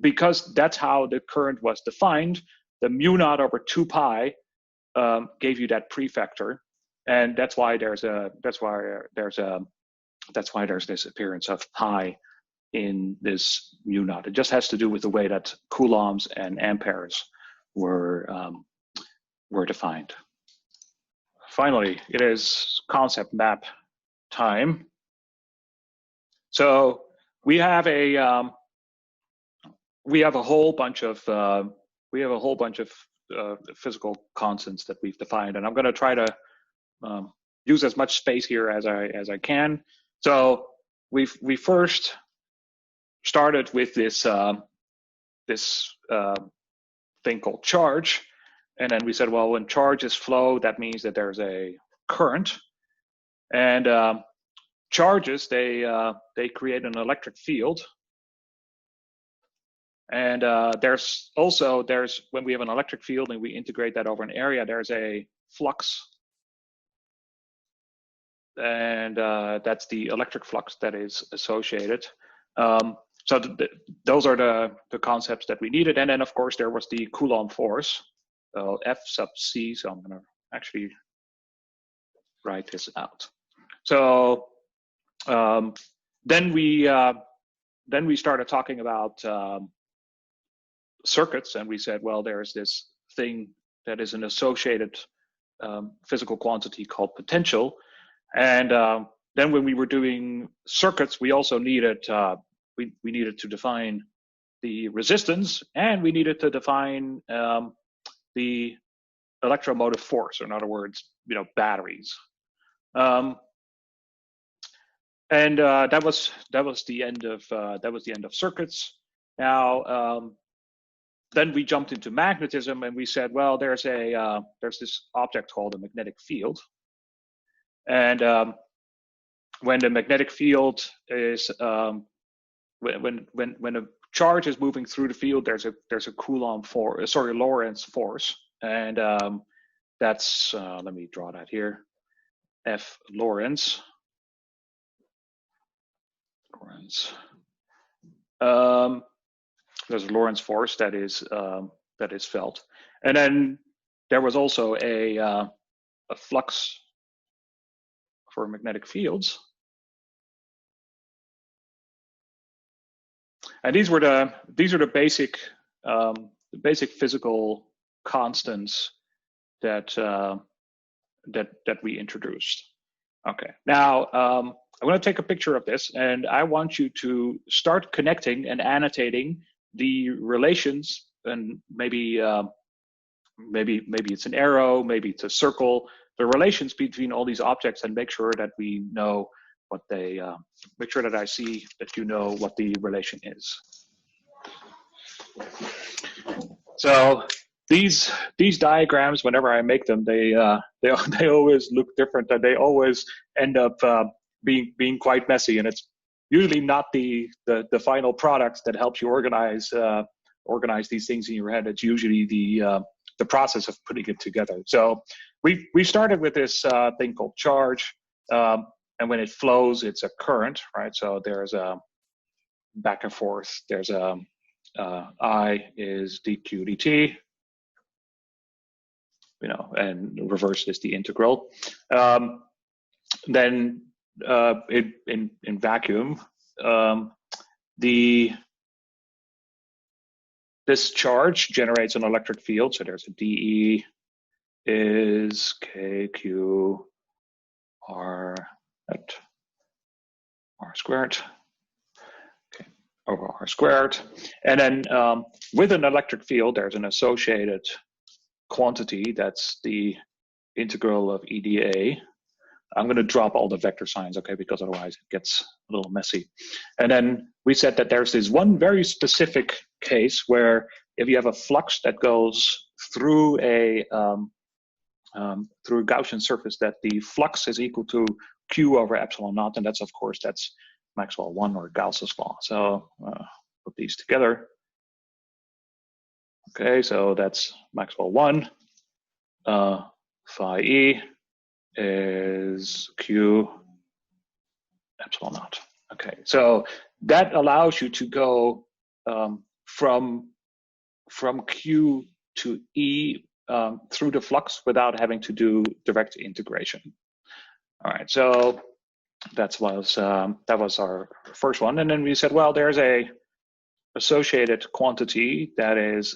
because that's how the current was defined, the mu naught over 2 pi gave you that prefactor, and that's why there's this appearance of pi in this mu naught. It just has to do with the way that coulombs and amperes were defined. Finally, it is concept map time. So we have a whole bunch of physical constants that we've defined, and I'm going to try to use as much space here as I can. So we first started with this thing called charge, and then we said, well, when charges flow, that means that there's a current, and charges they create an electric field. And there's when we have an electric field and we integrate that over an area, there's a flux that's the electric flux that is associated. So those are the concepts that we needed. And then, of course, there was the Coulomb force, F sub C. So I'm going to actually write this out. So then we started talking about circuits, and we said, well, there's this thing that is an associated physical quantity called potential. And then when we were doing circuits, we also needed we needed to define the resistance, and we needed to define the electromotive force, or in other words, batteries. And that was the end of circuits. Now then we jumped into magnetism, and we said, well, there's this object called a magnetic field, and when the magnetic field is when a charge is moving through the field, there's a Coulomb force, Lorentz force, and that's let me draw that here, F Lorentz. There's a Lorentz force that is felt, and then there was also a flux for magnetic fields, and these are the basic physical constants that we introduced. Okay, now I'm going to take a picture of this, and I want you to start connecting and annotating the relations, and maybe it's an arrow, maybe it's a circle, the relations between all these objects, and make sure that we know what they, make sure that I see that you know what the relation is. So these diagrams, whenever I make them, they always look different, and they always end up being quite messy, and it's usually not the final product that helps you organize these things in your head. It's usually the process of putting it together. So we started with this thing called charge, and when it flows, it's a current, right? So there's a back and forth. There's a I is dq dt, and reverse is the integral. Then in vacuum, this charge generates an electric field. So there's a dE is kq r at r squared, okay, over r squared. And then with an electric field, there's an associated quantity. That's the integral of EdA. I'm going to drop all the vector signs, okay, because otherwise it gets a little messy. And then we said that there's this one very specific case where if you have a flux that goes through a Gaussian surface, that the flux is equal to Q over epsilon naught, and that's Maxwell 1 or Gauss's law. So put these together. Okay, so that's Maxwell 1, phi E is Q epsilon naught. Okay, so that allows you to go from Q to E through the flux without having to do direct integration. All right, so that was our first one, and then we said, well, there's a associated quantity that is,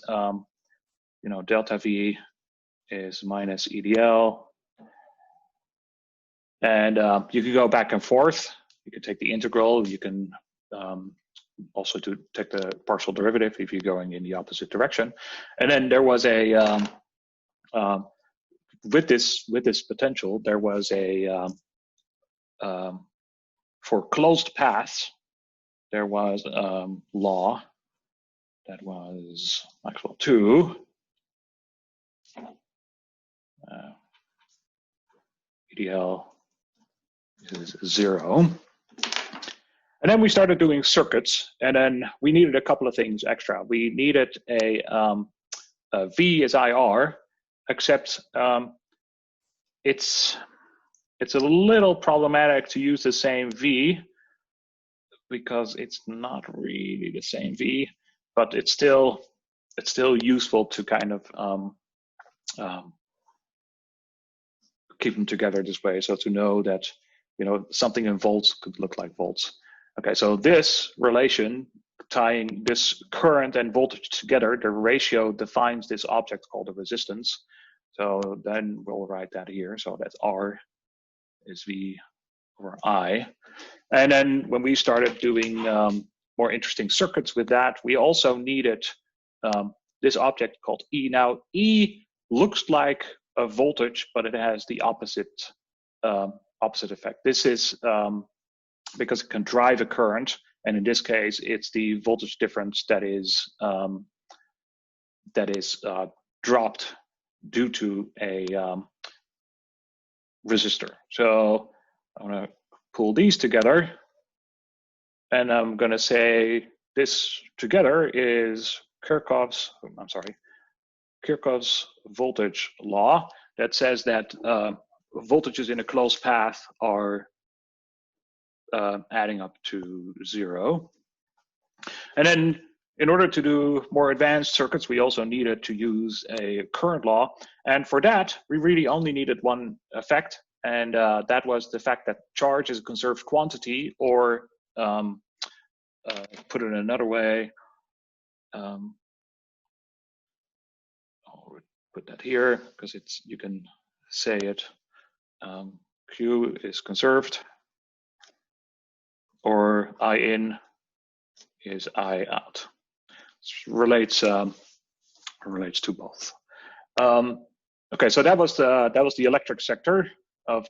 delta V is minus EDL. And you can go back and forth. You can take the integral. You can also take the partial derivative if you're going in the opposite direction. And then there was a with this potential, there was a for closed paths, there was law that was Maxwell 2. EDL is 0. And then we started doing circuits, and then we needed a couple of things extra. We needed a V is IR, except it's it's a little problematic to use the same V because it's not really the same V, but it's still useful to kind of keep them together this way. So to know that, you know, something in volts could look like volts. Okay, so this relation, tying this current and voltage together, the ratio defines this object called a resistance. So then we'll write that here. So that's R is V over I. And then when we started doing more interesting circuits with that, we also needed this object called E. Now, E looks like a voltage, but it has the opposite effect. This is because it can drive a current, and in this case, it's the voltage difference that is dropped due to a resistor. So I'm going to pull these together, and I'm going to say this together is Kirchhoff's voltage law that says that voltages in a closed path are adding up to 0. And then in order to do more advanced circuits, we also needed to use a current law. And for that, we really only needed one effect. And that was the fact that charge is a conserved quantity, or put it another way, I'll put that here because you can say it. Q is conserved, or I in is I out. It relates to both. Okay, so that was the electric sector of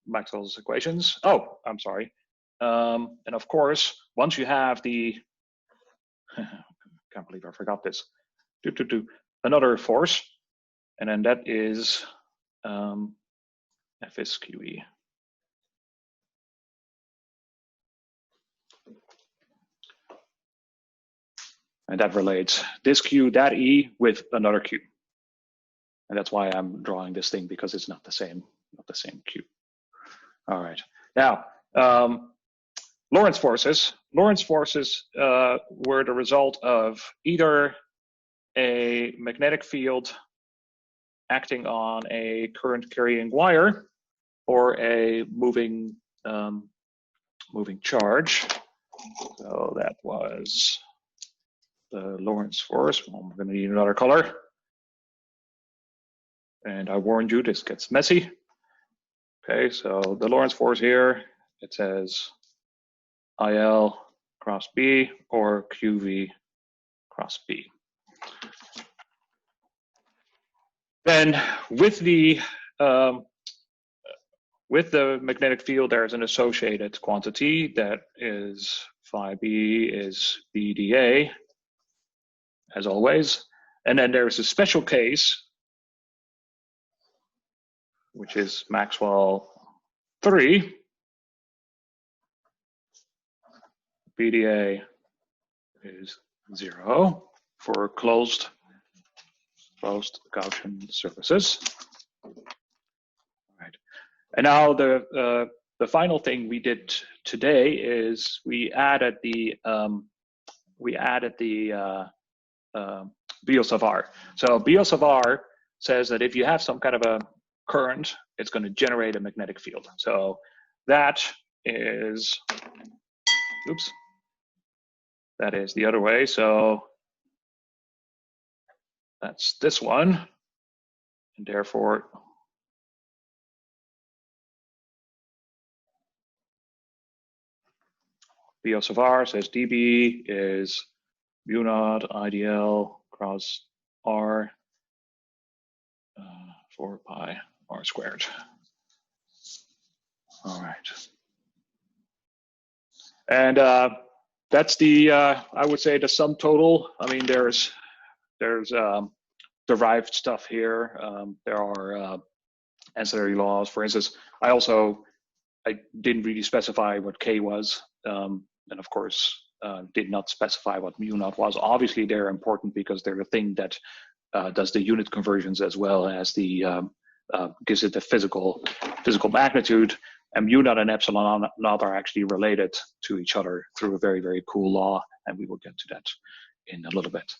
Maxwell's equations. Oh, I'm sorry. And of course, once you have the, can't believe I forgot this. Another force, and then that is F is QE. And that relates this Q, that E with another Q. And that's why I'm drawing this thing, because it's not the same Q. All right. Now, Lorentz forces. Lorentz forces were the result of either a magnetic field acting on a current carrying wire or a moving charge. So that was the Lorentz force. Well, I'm going to need another color. And I warned you, this gets messy. Okay, so the Lorentz force here, it says IL cross B or QV cross B. Then with the magnetic field, there's an associated quantity that is phi B is BdA, as always. And then there's a special case, which is Maxwell 3. BdA is 0 for closed Gaussian surfaces. All right. And now the final thing we did today is we added the Biot-Savart. So Biot-Savart says that if you have some kind of a current, it's going to generate a magnetic field. So that is, oops, that is the other way. So that's this one, and therefore Biot-Savart says dB is mu naught IDL cross R 4 pi R squared. All right. And that's the, I would say, the sum total. I mean, there's derived stuff here. There are ancillary laws. For instance, I didn't really specify what K was. And of course, did not specify what mu naught was. Obviously, they're important because they're the thing that does the unit conversions as well as the gives it the physical magnitude. And mu naught and epsilon naught are actually related to each other through a very, very cool law, and we will get to that in a little bit.